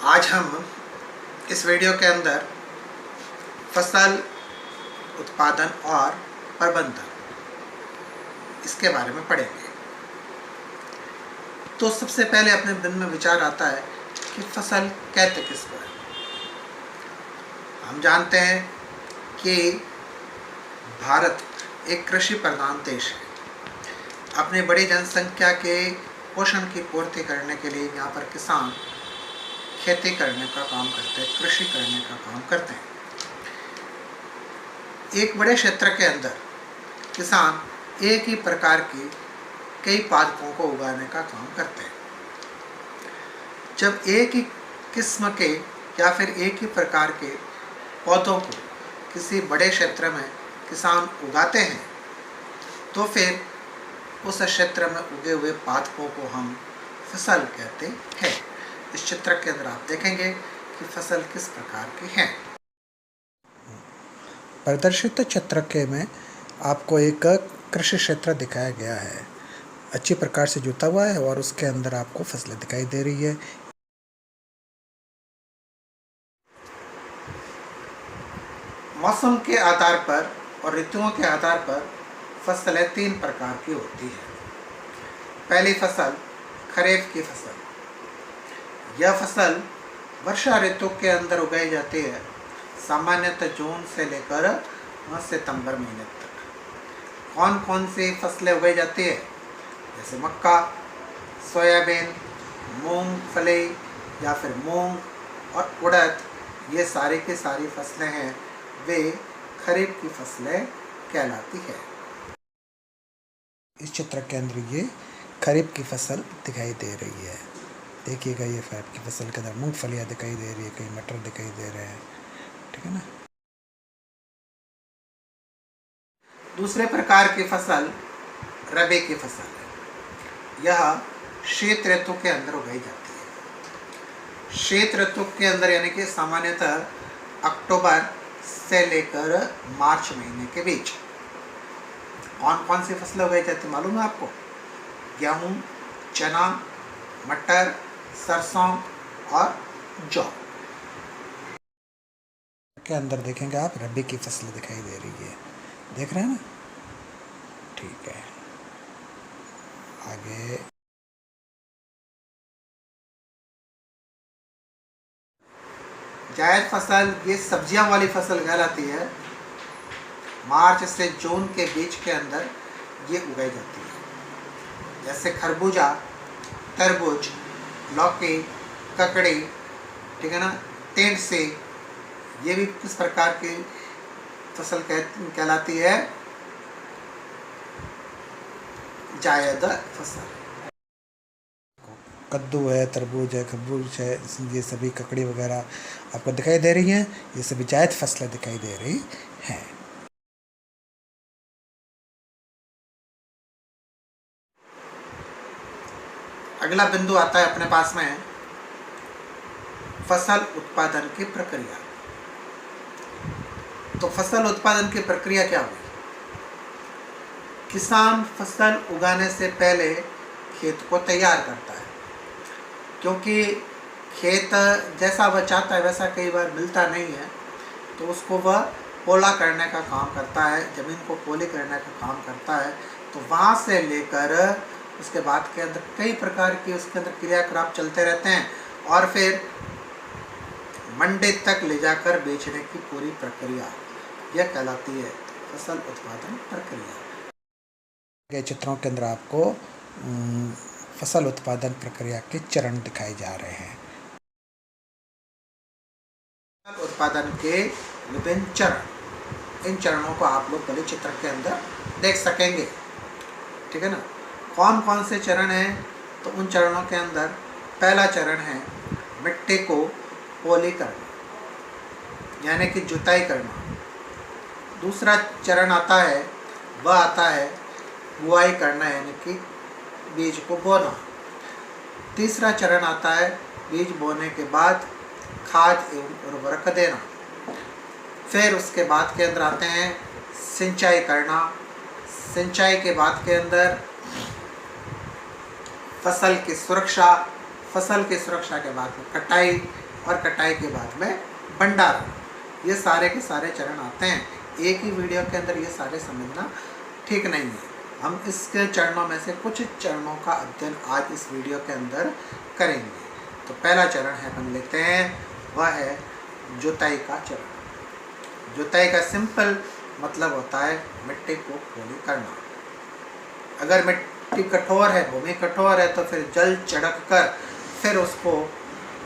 आज हम इस वीडियो के अंदर फसल उत्पादन और प्रबंधन इसके बारे में पढ़ेंगे। तो सबसे पहले अपने मन में विचार आता है कि फसल कहते किसको है। हम जानते हैं कि भारत एक कृषि प्रधान देश है। अपनी बड़ी जनसंख्या के पोषण की पूर्ति करने के लिए यहाँ पर किसान खेती करने का काम करते हैं, कृषि करने का काम करते हैं। एक बड़े क्षेत्र के अंदर किसान एक ही प्रकार की कई पादपों को उगाने का काम करते हैं। जब एक ही किस्म के या फिर एक ही प्रकार के पौधों को किसी बड़े क्षेत्र में किसान उगाते हैं तो फिर उस क्षेत्र में उगे हुए पादपों को हम फसल कहते हैं। इस चित्र के अंदर आप देखेंगे कि फसल किस प्रकार की है। प्रदर्शित चित्र के में आपको एक कृषि क्षेत्र दिखाया गया है, अच्छी प्रकार से जुता हुआ है और उसके अंदर आपको फसलें दिखाई दे रही है। मौसम के आधार पर और ऋतुओं के आधार पर फसलें तीन प्रकार की होती है। पहली फसल खरीफ की फसल। यह फसल वर्षा ऋतु के अंदर उगाई जाती है, सामान्यतः जून से लेकर सितंबर महीने तक। कौन कौन सी फसलें उगाई जाती है? जैसे मक्का, सोयाबीन, मूंगफली या फिर मूंग और उड़द, ये सारी की सारी फसलें हैं, वे खरीफ की फसलें कहलाती है। इस चित्र के अंदर ये खरीफ की फसल दिखाई दे रही है। देखिएगा, ये खरीफ की फसल के अंदर मूंगफलियाँ दिखाई दे रही है, कहीं मटर दिखाई दे रहे हैं, ठीक है ना। दूसरे प्रकार की फसल रबी की फसल है। यह शीत ऋतु के अंदर उगाई जाती है। शीत ऋतु के अंदर यानी कि सामान्यतः अक्टूबर से लेकर मार्च महीने के बीच। कौन कौन सी फसलें उगाई जाती है मालूम है आपको? गेहूँ, चना, मटर, सरसों और जौ। के अंदर देखेंगे आप रबी की फसलें दिखाई दे रही है, देख रहे हैं ना। ठीक है, आगे जायद फसल, ये सब्जियां वाली फसल कहलाती है। मार्च से जून के बीच के अंदर ये उगाई जाती है। जैसे खरबूजा, तरबूज, लौकी, ककड़ी, ठीक है ना, टेंट से, ये भी किस प्रकार की फसल कहलाती है? जायद फसल। कद्दू है, तरबूज है, खरबूज है, ये सभी ककड़ी वगैरह आपको दिखाई दे रही हैं। ये सभी जायद फसलें दिखाई दे रही हैं। अगला बिंदु आता है अपने पास में फसल उत्पादन की प्रक्रिया। तो फसल उत्पादन की प्रक्रिया क्या हुई? किसान फसल उगाने से पहले खेत को तैयार करता है, क्योंकि खेत जैसा वह चाहता है वैसा कई बार मिलता नहीं है, तो उसको वह पोला करने का काम करता है, ज़मीन को पोली करने का काम करता है। तो वहाँ से लेकर उसके बाद के अंदर कई प्रकार की उसके अंदर क्रियाकलाप चलते रहते हैं और फिर मंडी तक ले जाकर बेचने की पूरी प्रक्रिया यह कहलाती है फसल उत्पादन प्रक्रिया। चित्रों के अंदर आपको फसल उत्पादन प्रक्रिया के चरण दिखाए जा रहे हैं। फसल उत्पादन के विभिन्न चरण, इन चरणों को आप लोग पहले चित्र के अंदर देख सकेंगे, ठीक है ना। कौन कौन से चरण हैं? तो उन चरणों के अंदर पहला चरण है मिट्टी को पोली करना, यानी कि जुताई करना। दूसरा चरण आता है, वह आता है बुआई करना, यानी कि बीज को बोना। तीसरा चरण आता है बीज बोने के बाद खाद एवं उर्वरक देना। फिर उसके बाद के अंदर आते हैं सिंचाई करना। सिंचाई के बाद के अंदर फसल की सुरक्षा, फसल की सुरक्षा के बाद में कटाई, और कटाई के बाद में भंडारण, ये सारे के सारे चरण आते हैं। एक ही वीडियो के अंदर ये सारे समझना ठीक नहीं है। हम इसके चरणों में से कुछ चरणों का अध्ययन आज इस वीडियो के अंदर करेंगे। तो पहला चरण है, अपन लेते हैं, वह है जुताई का चरण। जुताई का सिंपल मतलब होता है मिट्टी को पोली करना। अगर मिट्टी कठोर है, भूमि कठोर है, तो फिर जल चढ़क कर फिर उसको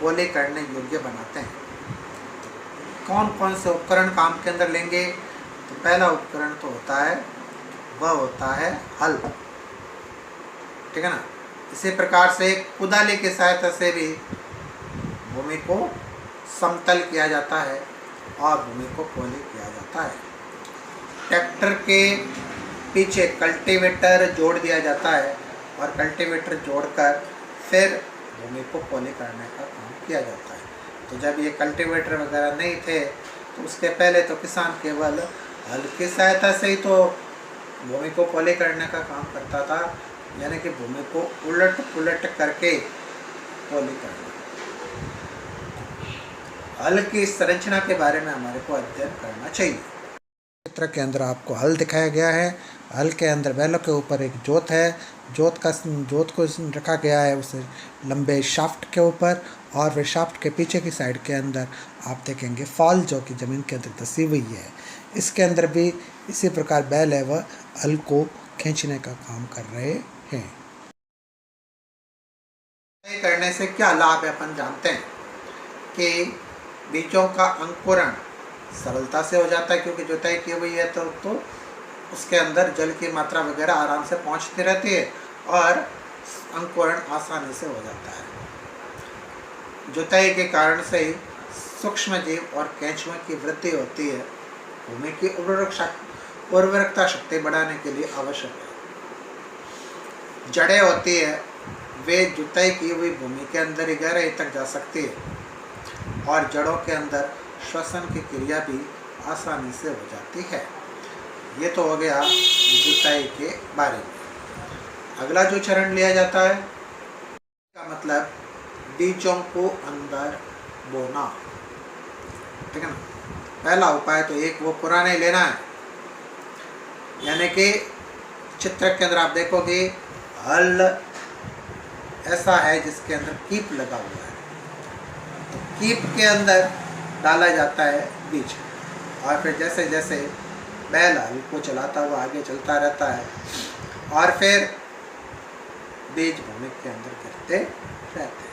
पोली करने योग्य बनाते हैं। कौन कौन से उपकरण काम के अंदर लेंगे? तो पहला उपकरण तो होता है, वह होता है हल, ठीक है ना। इसी प्रकार से कुदाली की सहायता से भी भूमि को समतल किया जाता है और भूमि को पोली किया जाता है। ट्रैक्टर के पीछे कल्टीवेटर जोड़ दिया जाता है और कल्टीवेटर जोड़कर फिर भूमि को पोली करने का काम किया जाता है। तो जब ये कल्टीवेटर वगैरह नहीं थे तो उसके पहले तो किसान केवल हल की सहायता से ही तो भूमि को पोली करने का काम करता था, यानी कि भूमि को उलट पुलट करके पोली करना। हल की संरचना के बारे में हमारे को अध्ययन करना चाहिए। चित्र के अंदर आपको हल दिखाया गया है। हल के अंदर बैलों के ऊपर एक जोत है। जोत को रखा गया है उस लंबे शाफ्ट के ऊपर, और फिर शाफ्ट के पीछे की साइड के अंदर आप देखेंगे फॉल जो कि ज़मीन के अंदर धसी हुई है। इसके अंदर भी इसी प्रकार बैल है वह हल को खींचने का काम कर रहे हैं। करने से क्या लाभ है अपन जानते हैं कि बीजों का अंकुरण सरलता से हो जाता है, क्योंकि जुताई की हुई है तो उसके अंदर जल की मात्रा वगैरह आराम से पहुंचती रहती है और अंकुरण आसानी से हो जाता है। जुताई के कारण से ही सूक्ष्म जीव और केंचुओं की वृद्धि होती है। भूमि की उर्वरकता शक्ति बढ़ाने के लिए आवश्यक है। जड़ें होती है, वे जुताई की हुई भूमि के अंदर ही गहराई तक जा सकती है और जड़ों के अंदर श्वसन की क्रिया भी आसानी से हो जाती है। ये तो हो गया जुताई के बारे में। अगला जो चरण लिया जाता है का मतलब बीजों को अंदर बोना, ठीक है ना। पहला उपाय तो एक वो पुराने लेना है, यानी कि चित्र के अंदर आप देखोगे हल ऐसा है जिसके अंदर कीप लगा हुआ है। तो कीप के अंदर डाला जाता है बीज, और फिर जैसे जैसे बैल हल को चलाता हुआ आगे चलता रहता है और फिर बीज भूमि के अंदर गिरते रहते हैं।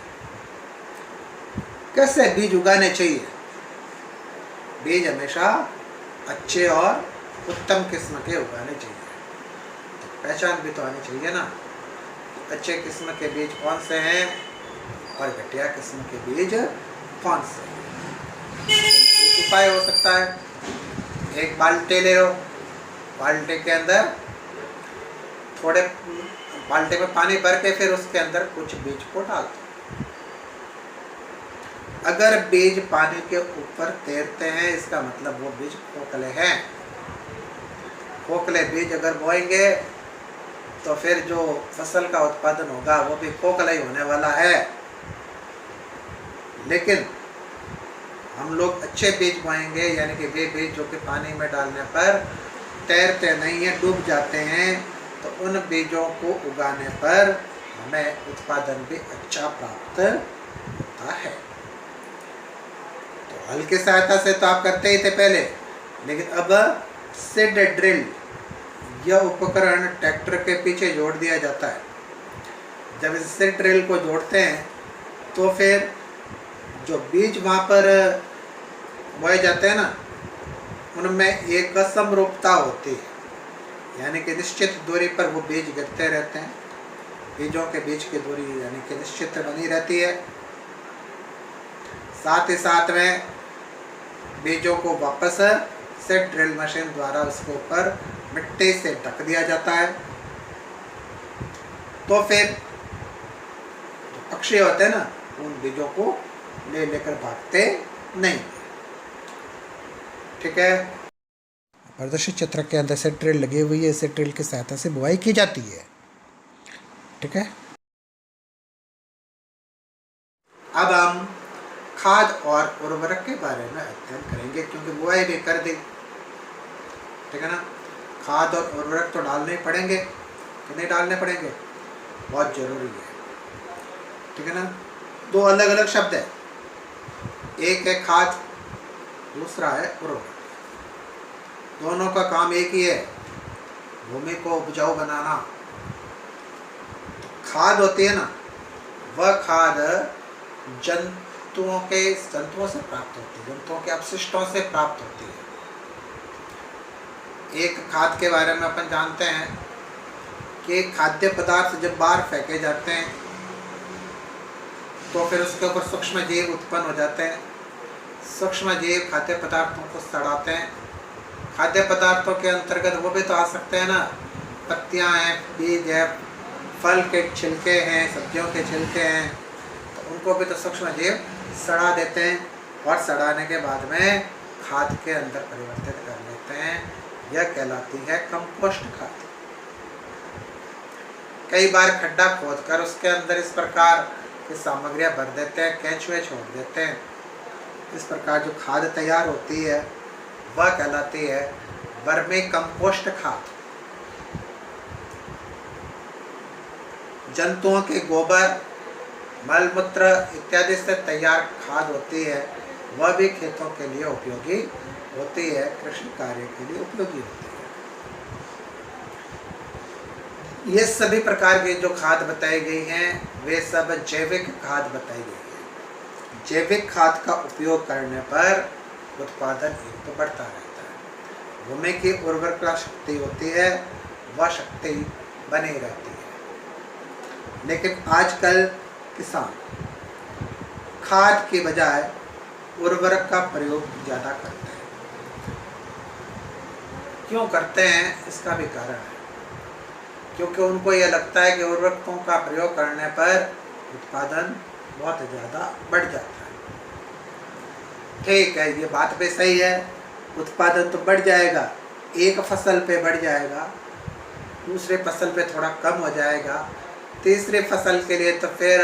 कैसे बीज उगाने चाहिए? बीज हमेशा अच्छे और उत्तम किस्म के उगाने चाहिए। तो पहचान भी तो आनी चाहिए ना, अच्छे किस्म के बीज कौन से हैं और घटिया किस्म के बीज कौन से हैं। एक उपाय हो सकता है, एक बाल्टी ले लो, बाल्टी के अंदर थोड़े बाल्टी में पानी भर के फिर उसके अंदर कुछ बीज को डाल दो। अगर बीज पानी के ऊपर तैरते हैं इसका मतलब वो बीज खोखले हैं। खोखले बीज अगर बोएंगे तो फिर जो फसल का उत्पादन होगा वो भी खोखला ही होने वाला है। लेकिन हम लोग अच्छे बीज बोएंगे, यानी कि वे बीज जो कि पानी में डालने पर तैरते नहीं हैं, डूब जाते हैं, तो उन बीजों को उगाने पर हमें उत्पादन भी अच्छा प्राप्त होता है। तो हल की सहायता से तो आप करते ही थे पहले, लेकिन अब सीड ड्रिल यह उपकरण ट्रैक्टर के पीछे जोड़ दिया जाता है। जब इस सीड ड्रिल को जोड़ते हैं तो फिर जो बीज वहाँ पर बोए जाते हैं ना, उनमें एक समरूपता होती है, यानी कि निश्चित दूरी पर वो बीज गिरते रहते हैं। बीजों के बीच की दूरी यानी कि निश्चित बनी रहती है। साथ ही साथ में बीजों को वापस से ड्रिल मशीन द्वारा उसके ऊपर मिट्टी से ढक दिया जाता है। तो फिर जो पक्षी होते हैं ना, उन बीजों को ले लेकर भागते नहीं, ठीक है। प्रदर्शित चित्र के अंदर से ड्रिल लगी हुई है, इसे ड्रिल की सहायता से बुआई की जाती है, ठीक है। अब हम खाद और उर्वरक के बारे में अध्ययन करेंगे, क्योंकि बुआई भी कर दी, ठीक है ना। खाद और उर्वरक तो डालने ही पड़ेंगे कि नहीं डालने पड़ेंगे, बहुत जरूरी है, ठीक है ना। दो अलग अलग शब्द है, एक है खाद, दूसरा है उर्वरक। दोनों का काम एक ही है, भूमि को उपजाऊ बनाना। खाद होती है ना, वह खाद जंतुओं से प्राप्त होती है, जंतुओं के अपशिष्टों से प्राप्त होती है। एक खाद के बारे में अपन जानते हैं कि खाद्य पदार्थ जब बाहर फेंके जाते हैं तो फिर उसके ऊपर सूक्ष्म जीव उत्पन्न हो जाते हैं। सूक्ष्म जीव खाद्य पदार्थों को सड़ाते हैं। खाद्य पदार्थों के अंतर्गत वो भी तो आ सकते हैं ना, पत्तियां हैं, बीज है, फल के छिलके हैं, सब्जियों के छिलके हैं, तो उनको भी तो सूक्ष्म जीव सड़ा देते हैं और सड़ाने के बाद में खाद के अंदर परिवर्तित कर लेते हैं। यह कहलाती है कंपोस्ट खाद। कई बार खड्डा खोदकर उसके अंदर इस प्रकार की सामग्रियां भर देते हैं, केंचुए छोड़ देते हैं। इस प्रकार जो खाद तैयार होती है वह कहलाती है वर्मी कंपोस्ट खाद। जंतुओं के गोबर, मलमूत्र इत्यादि से तैयार खाद होती है, वह भी खेतों के लिए उपयोगी होती है, कृषि कार्य के लिए उपयोगी होती है। ये सभी प्रकार की जो खाद बताई गई हैं वे सब जैविक खाद बताई गई है। जैविक खाद का उपयोग करने पर उत्पादन एक तो बढ़ता रहता है, भूमि की उर्वरता शक्ति होती है वह शक्ति बनी रहती है। लेकिन आजकल किसान खाद के बजाय उर्वरक का प्रयोग ज़्यादा करते हैं। क्यों करते हैं, इसका भी कारण है, क्योंकि उनको ये लगता है कि उर्वरकों का प्रयोग करने पर उत्पादन बहुत ज़्यादा बढ़ जाता है। ठीक है, ये बात भी सही है, उत्पादन तो बढ़ जाएगा, एक फसल पे बढ़ जाएगा, दूसरे फसल पे थोड़ा कम हो जाएगा, तीसरे फसल के लिए तो फिर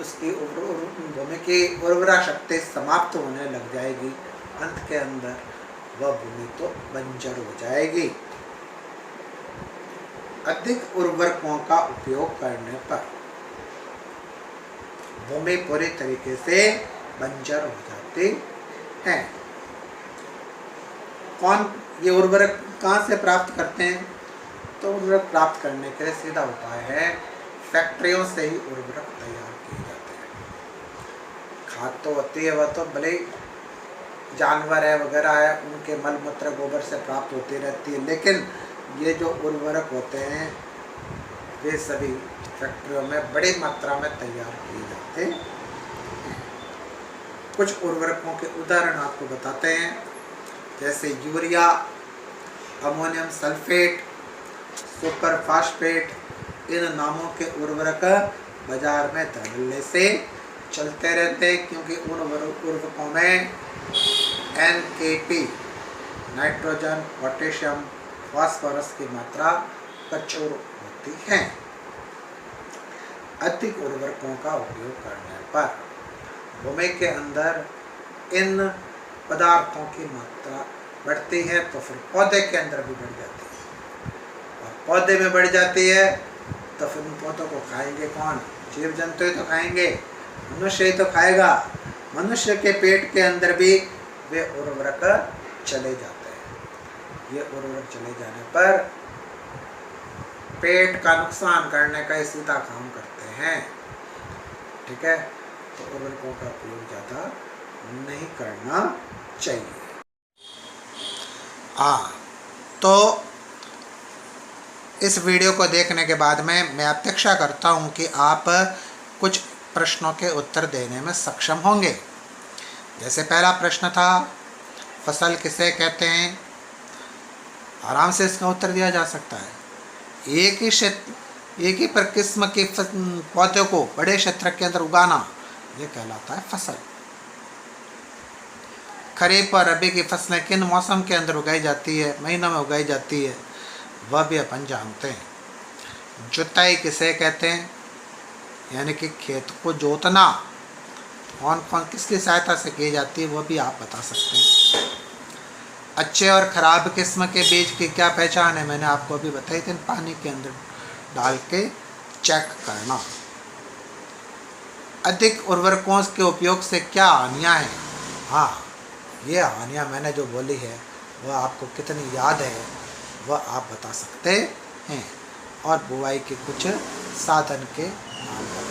उसकी भूमि की उर्वरा शक्ति समाप्त होने लग जाएगी। अंत के अंदर वह भूमि तो बंजर हो जाएगी। अधिक उर्वरकों का उपयोग करने पर भूमि पूरी तरीके से बंजर हो जाती है। कौन ये उर्वरक कहाँ से प्राप्त करते हैं? तो उर्वरक प्राप्त करने के लिए सीधा उपाय है, फैक्ट्रियों से ही उर्वरक तैयार किए जाते हैं। खाद तो होती है, वह तो भले जानवर है वगैरह है, उनके मल मूत्र गोबर से प्राप्त होती रहती है, लेकिन ये जो उर्वरक होते हैं वे सभी फैक्ट्रियों में बड़ी मात्रा में तैयार किए जाते हैं। कुछ उर्वरकों के उदाहरण आपको बताते हैं, जैसे urea, ammonium sulphate, super phosphate. इन नामों के उर्वरक बाजार में धड़ल्ले से चलते रहते हैं, क्योंकि उन उर्वरकों में NPK, नाइट्रोजन, पोटेशियम, फास्फोरस की मात्रा प्रचुर होती है। अधिक उर्वरकों का उपयोग करने पर भूमि के अंदर इन पदार्थों की मात्रा बढ़ती है, तो फिर पौधे के अंदर भी बढ़ जाती है, और पौधे में बढ़ जाती है तो फिर उन पौधों को खाएंगे कौन? जीव जंतु ही तो खाएंगे, मनुष्य ही तो खाएगा। मनुष्य के पेट के अंदर भी वे उर्वरक चले जाते हैं। ये उर्वरक चले जाने पर पेट का नुकसान करने का सीधा काम करते हैं, ठीक है। तो उर्वरकों का उपयोग ज़्यादा नहीं करना चाहिए। तो इस वीडियो को देखने के बाद में मैं अपेक्षा करता हूं कि आप कुछ प्रश्नों के उत्तर देने में सक्षम होंगे। जैसे पहला प्रश्न था, फसल किसे कहते हैं? आराम से इसका उत्तर दिया जा सकता है। एक ही किस्म के पौधे को बड़े क्षेत्र के अंदर उगाना, ये कहलाता है फसल। खरीफ और रबी की फसलें किन मौसम के अंदर उगाई जाती है, महीनों में उगाई जाती है, वह भी अपन जानते हैं। जुताई किसे कहते हैं? यानी कि खेत को जोतना, कौन कौन किसकी सहायता से की जाती है वो भी आप बता सकते हैं। अच्छे और ख़राब किस्म के बीज की क्या पहचान है, मैंने आपको अभी बताई थी, पानी के अंदर डाल के चेक करना। अधिक उर्वरकों के उपयोग से क्या हानियाँ हैं, हाँ ये हानियाँ मैंने जो बोली है वह आपको कितनी याद है वह आप बता सकते हैं। और बुवाई के कुछ साधन के नाम बताइए।